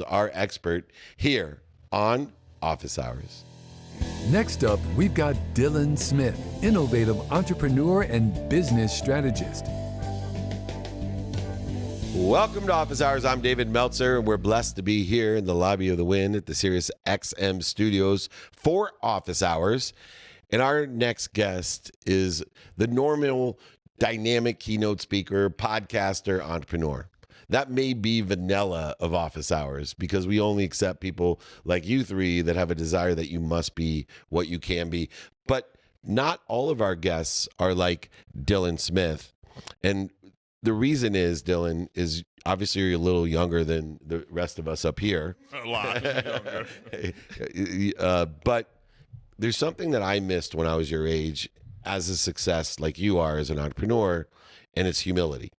our expert here on Office Hours. Next up, we've got Dylan Smith, innovative entrepreneur and business strategist. Welcome to Office Hours. I'm David Meltzer, and we're blessed to be here in the lobby of the Wynn at the Sirius XM studios for Office Hours. And our next guest is the normal, dynamic keynote speaker, podcaster, entrepreneur. That may be vanilla of Office Hours because we only accept people like you three that have a desire that you must be what you can be. But not all of our guests are like Dylan Smith. And the reason is, Dylan, is obviously you're a little younger than the rest of us up here. A lot younger. But there's something that I missed when I was your age as a success like you are as an entrepreneur, and it's humility.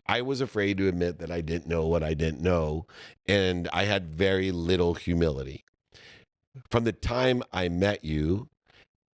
I was afraid to admit that I didn't know what I didn't know, and I had very little humility. From the time I met you,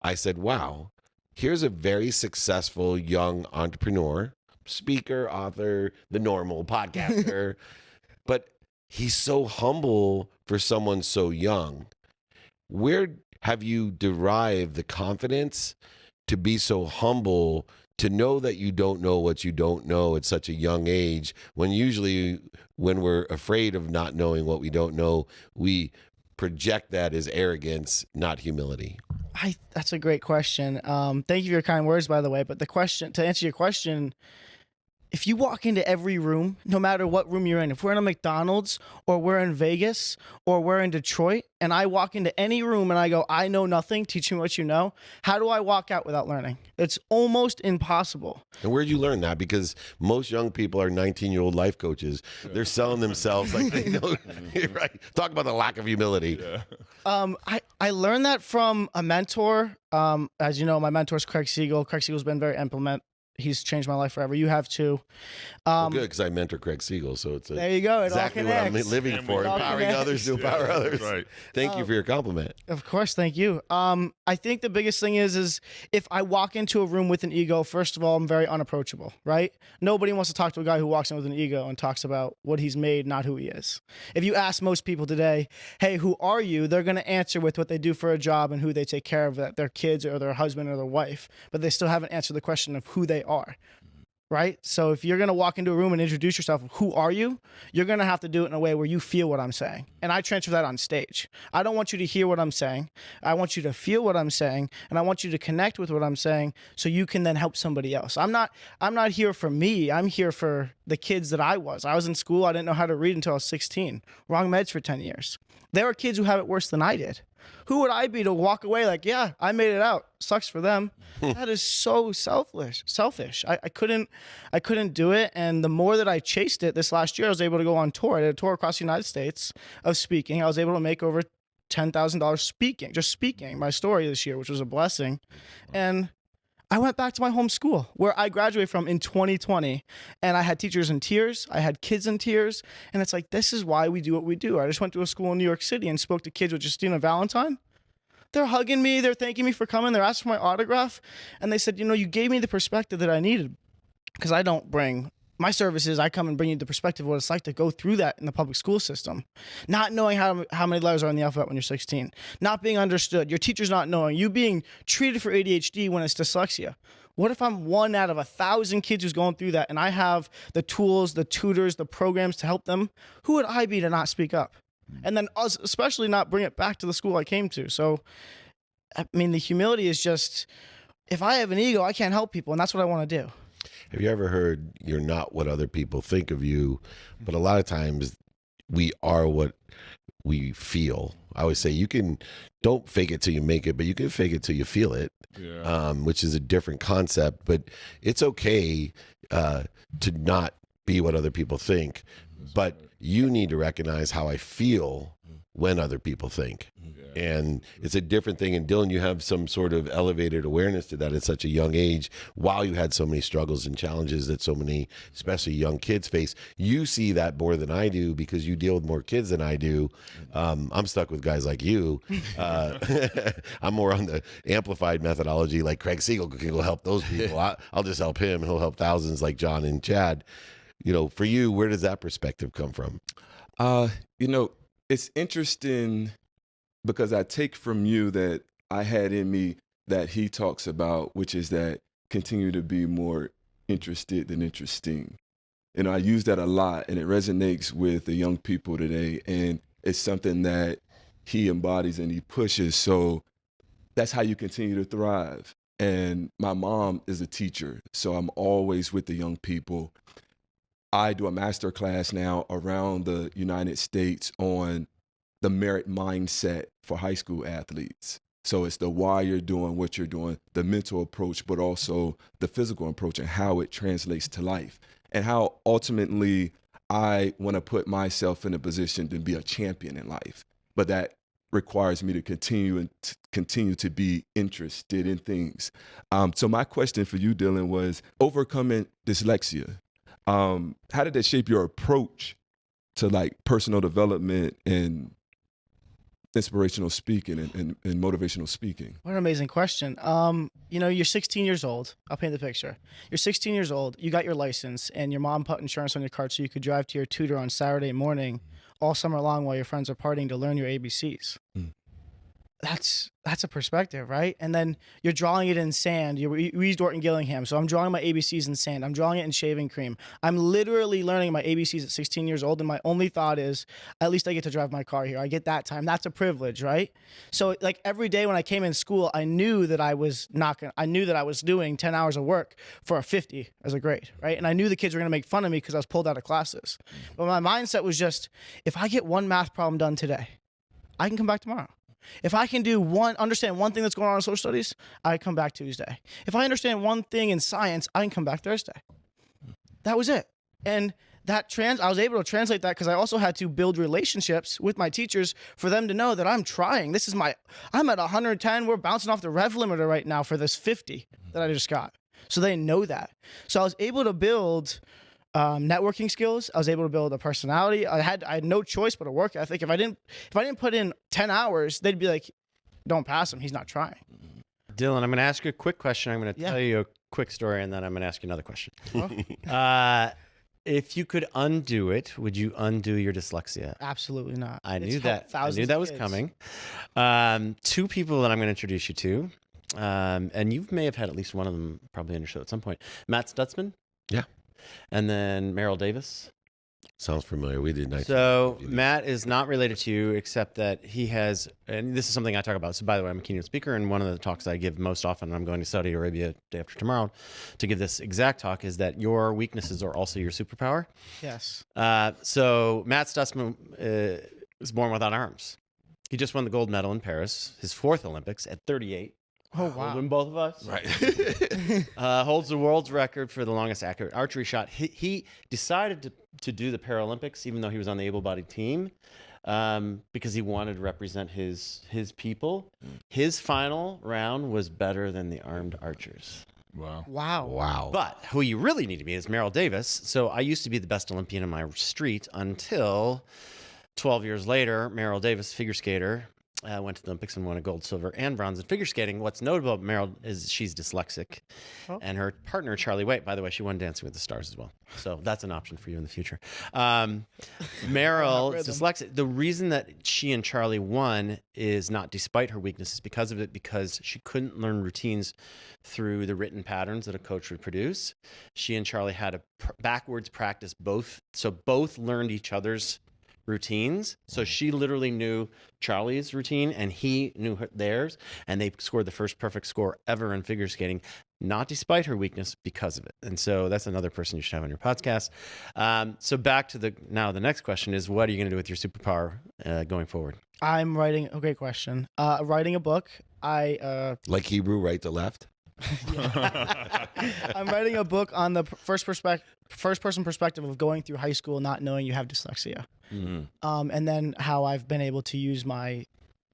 I said, wow, here's a very successful young entrepreneur, speaker, author, the normal podcaster, but he's so humble for someone so young. Where have you derived the confidence to be so humble, to know that you don't know what you don't know at such a young age, when usually when we're afraid of not knowing what we don't know, we project that as arrogance, not humility? That's a great question. Thank you for your kind words, by the way. But to answer your question, if you walk into every room, no matter what room you're in, if we're in a McDonald's or we're in Vegas or we're in Detroit, and I walk into any room and I go, I know nothing, teach me what you know, how do I walk out without learning? It's almost impossible. And where'd you learn that? Because most young people are 19-year-old life coaches. They're selling themselves like they know. Right? Talk about the lack of humility. Yeah. I learned that from a mentor. As you know, my mentor is Craig Siegel. Craig Siegel's been very He's changed my life forever. You have too. Well, good, because I mentor Craig Siegel, so it's there you go. It exactly what I'm living for, empowering others to empower others. Right. Thank you for your compliment. Of course, thank you. I think the biggest thing is if I walk into a room with an ego, first of all, I'm very unapproachable, right? Nobody wants to talk to a guy who walks in with an ego and talks about what he's made, not who he is. If you ask most people today, hey, who are you? They're going to answer with what they do for a job and who they take care of, their kids or their husband or their wife, but they still haven't answered the question of who they are. Right? So if you're going to walk into a room and introduce yourself, who are you? You're going to have to do it in a way where you feel what I'm saying. And I transfer that on stage. I don't want you to hear what I'm saying. I want you to feel what I'm saying, and I want you to connect with what I'm saying so you can then help somebody else. I'm not here for me. I'm here for the kids that I was. I was in school. I didn't know how to read until I was 16. Wrong meds for 10 years. There are kids who have it worse than I did. Who would I be to walk away like, yeah, I made it out. Sucks for them. That is so selfish. I couldn't do it. And the more that I chased it this last year, I was able to go on tour. I did a tour across the United States of speaking. I was able to make over $10,000 just speaking my story this year, which was a blessing. And I went back to my home school where I graduated from in 2020, and I had teachers in tears. I had kids in tears. And it's like, this is why we do what we do. I just went to a school in New York City and spoke to kids with Justina Valentine. They're hugging me. They're thanking me for coming. They're asking for my autograph. And they said, you gave me the perspective that I needed, because I don't bring my services. I come and bring you the perspective of what it's like to go through that in the public school system. Not knowing how many letters are in the alphabet when you're 16. Not being understood. Your teachers not knowing. You being treated for ADHD when it's dyslexia. What if I'm one out of 1,000 kids who's going through that, and I have the tools, the tutors, the programs to help them? Who would I be to not speak up? And then especially not bring it back to the school I came to. So, I mean, the humility is just, if I have an ego, I can't help people, and that's what I want to do. Have you ever heard, you're not what other people think of you, but a lot of times we are what we feel. I always say don't fake it till you make it, but you can fake it till you feel it, which is a different concept. But it's okay to not be what other people think, but you need to recognize how I feel when other people think. And it's a different thing. And Dylan, you have some sort of elevated awareness to that at such a young age, while you had so many struggles and challenges that so many, especially young kids, face. You see that more than I do because you deal with more kids than I do. I'm stuck with guys like you. I'm more on the amplified methodology, like Craig Siegel can go help those people. I'll just help him. He'll help thousands like John and Chad. For you, where does that perspective come from? You know, it's interesting because I take from you that I had in me that he talks about, which is that continue to be more interested than interesting. You know, I use that a lot and it resonates with the young people today. And it's something that he embodies and he pushes. So that's how you continue to thrive. And my mom is a teacher, so I'm always with the young people. I do a master class now around the United States on the merit mindset for high school athletes. So it's the why you're doing what you're doing, the mental approach, but also the physical approach and how it translates to life and how ultimately I want to put myself in a position to be a champion in life. But that requires me to continue to be interested in things. So my question for you, Dylan, was overcoming dyslexia. How did that shape your approach to like personal development and inspirational speaking and motivational speaking? What an amazing question. You're 16 years old. I'll paint the picture. You're 16 years old. You got your license, and your mom put insurance on your card so you could drive to your tutor on Saturday morning all summer long while your friends are partying to learn your ABCs. Mm. That's a perspective, right? And then you're drawing it in sand. We use Dorton Gillingham, so I'm drawing my ABCs in sand. I'm drawing it in shaving cream. I'm literally learning my ABCs at 16 years old, and my only thought is, at least I get to drive my car here. I get that time. That's a privilege, right? So like every day when I came in school, I knew that I was doing 10 hours of work for a 50 as a grade, right? And I knew the kids were gonna make fun of me because I was pulled out of classes. But my mindset was just, if I get one math problem done today, I can come back tomorrow. If I can understand one thing that's going on in social studies, I come back Tuesday. If I understand one thing in science, I can come back Thursday. That was it. And I was able to translate that because I also had to build relationships with my teachers for them to know that I'm trying. I'm at 110. We're bouncing off the rev limiter right now for this 50 that I just got. So they know that. So I was able to build networking skills. I was able to build a personality. I had no choice but to work ethic. If I didn't put in 10 hours, they'd be like, "Don't pass him. He's not trying." Dylan, I'm going to ask you a quick question. I'm going to tell you a quick story, and then I'm going to ask you another question. If you could undo it, would you undo your dyslexia? Absolutely not. I It's knew helped that. I thousands knew of that was kids. coming. Two people that I'm going to introduce you to, and you may have had at least one of them probably on your show at some point. Matt Stutzman. Yeah. And then Merrill Davis. Sounds familiar. We did nice. So Matt is not related to you, except that he has, and this is something I talk about. So by the way, I'm a keynote speaker, and one of the talks I give most often, I'm going to Saudi Arabia day after tomorrow to give this exact talk, is that your weaknesses are also your superpower. Yes. So Matt Stutzman was born without arms. He just won the gold medal in Paris, his fourth Olympics at 38. Oh, wow. Older than both of us. Right. Holds the world's record for the longest accurate archery shot. He decided to do the Paralympics, even though he was on the able-bodied team, because he wanted to represent his people. His final round was better than the armed archers. Wow. Wow. Wow. But who you really need to be is Merrill Davis. So I used to be the best Olympian in my street until 12 years later, Merrill Davis, figure skater, went to the Olympics and won a gold, silver, and bronze in figure skating. What's notable about Merrill is she's dyslexic. Oh. And her partner, Charlie White, by the way, she won Dancing with the Stars as well. So that's an option for you in the future. Merrill is dyslexic. The reason that she and Charlie won is not despite her weaknesses, because of it, because she couldn't learn routines through the written patterns that a coach would produce. She and Charlie had to backwards practice both. So both learned each other's routines. So she literally knew Charlie's routine and he knew theirs, and they scored the first perfect score ever in figure skating, not despite her weakness, because of it. And so that's another person you should have on your podcast. So back to the next question is, what are you going to do with your superpower going forward? I'm writing a great question. Writing a book. Like Hebrew, right to left. I'm writing a book on the first person perspective of going through high school not knowing you have dyslexia. Mm-hmm. And then how I've been able to use my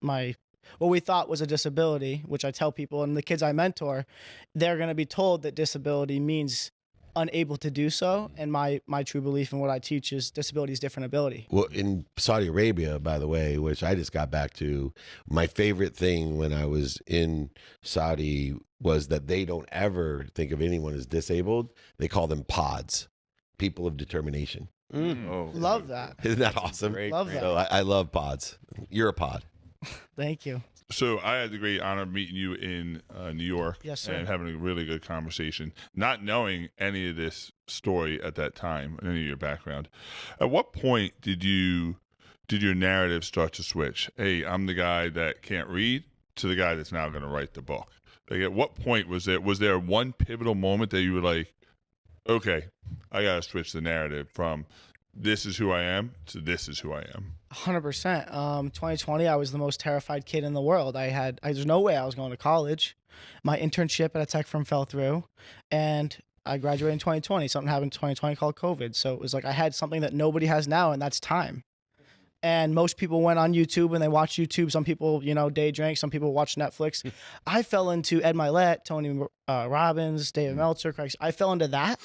what we thought was a disability, which I tell people, and the kids I mentor, they're going to be told that disability means unable to do so. And my true belief in what I teach is disability is different ability. Well, in Saudi Arabia, by the way, which I just got back to, my favorite thing when I was in Saudi was that they don't ever think of anyone as disabled. They call them pods, people of determination. Oh, Love that. Isn't that awesome? Great, Love great. that. So I love pods. You're a pod. Thank you. So I had the great honor of meeting you in New York, Yes, sir. and having a really good conversation, not knowing any of this story at that time, any of your background. At what point did your narrative start to switch? Hey, I'm the guy that can't read to the guy that's now going to write the book. Like, at what point was there one pivotal moment that you were like, okay, I got to switch the narrative from this is who I am to this is who I am? 100%. 2020, I was the most terrified kid in the world. There's no way I was going to college. My internship at a tech firm fell through, and I graduated in 2020. Something happened in 2020 called COVID. So it was like I had something that nobody has now, and that's time. And most people went on YouTube and they watched YouTube. Some people, day drink. Some people watch Netflix. I fell into Ed Milet, Tony Robbins, David Meltzer, Craig. I fell into that,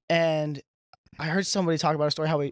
and I heard somebody talk about a story how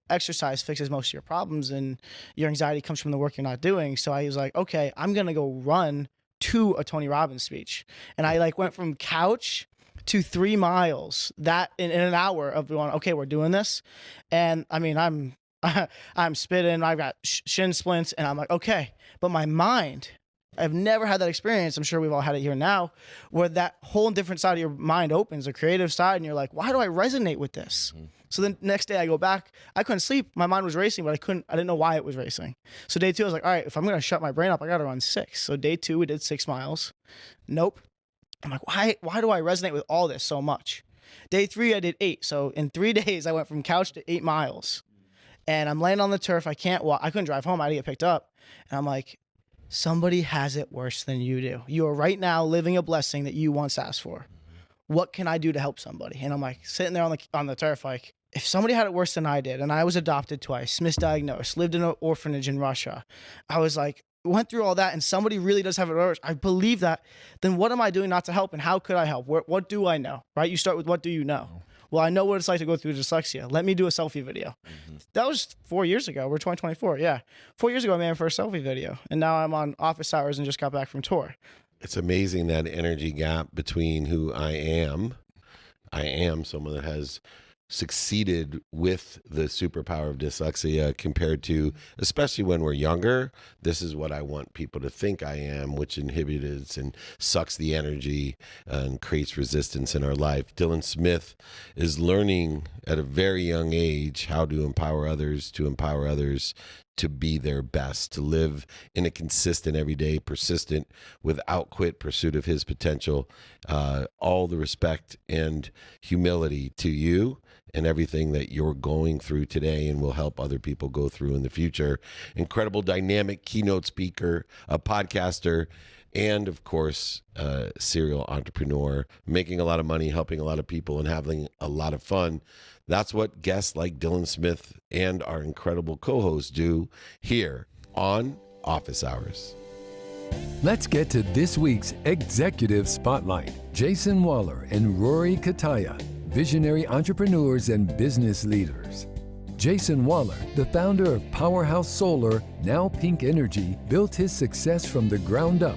exercise fixes most of your problems and your anxiety comes from the work you're not doing. So I was like, okay, I'm gonna go run to a Tony Robbins speech, and I went from couch to 3 miles that in an hour of going, okay, we're doing this, and I mean I'm spitting, I've got shin splints, and I'm like, okay, but my mind. I've never had that experience. I'm sure we've all had it here now, where that whole different side of your mind opens, a creative side, and you're like, why do I resonate with this? So then next day I go back, I couldn't sleep. My mind was racing, but I didn't know why it was racing. So day 2, I was like, all right, if I'm going to shut my brain up, I got to run 6. So day 2, we did 6 miles. Nope. I'm like, why do I resonate with all this so much? Day 3, I did 8. So in 3 days, I went from couch to 8 miles. And I'm laying on the turf. I can't walk. I couldn't drive home. I had to get picked up. And I'm like, somebody has it worse than you do. You are right now living a blessing that you once asked for. What can I do to help somebody? And I'm like sitting there on the turf, like, if somebody had it worse than I did, and I was adopted twice, misdiagnosed, lived in an orphanage in Russia, I was like, went through all that, and somebody really does have it worse. I believe that. Then what am I doing not to help, and how could I help? What do I know? Right? You start with what do you know? Well, I know what it's like to go through dyslexia. Let me do a selfie video. That was 4 years ago. We're 2024. Yeah. 4 years ago, I made my first selfie video. And now I'm on office hours and just got back from tour. It's amazing that energy gap between who I am someone that has succeeded with the superpower of dyslexia compared to, especially when we're younger, this is what I want people to think I am, which inhibits and sucks the energy and creates resistance in our life. Dylan Smith is learning at a very young age how to empower others to be their best, to live in a consistent, everyday, persistent, without quit pursuit of his potential. All the respect and humility to you and everything that you're going through today and will help other people go through in the future. Incredible, dynamic keynote speaker, a podcaster, and of course, a serial entrepreneur, making a lot of money, helping a lot of people, and having a lot of fun. That's what guests like Dylan Smith and our incredible co-hosts do here on Office Hours. Let's get to this week's Executive Spotlight. Jason Waller and Rory Kataya, visionary entrepreneurs and business leaders. Jason Waller, the founder of Powerhouse Solar, now Pink Energy, built his success from the ground up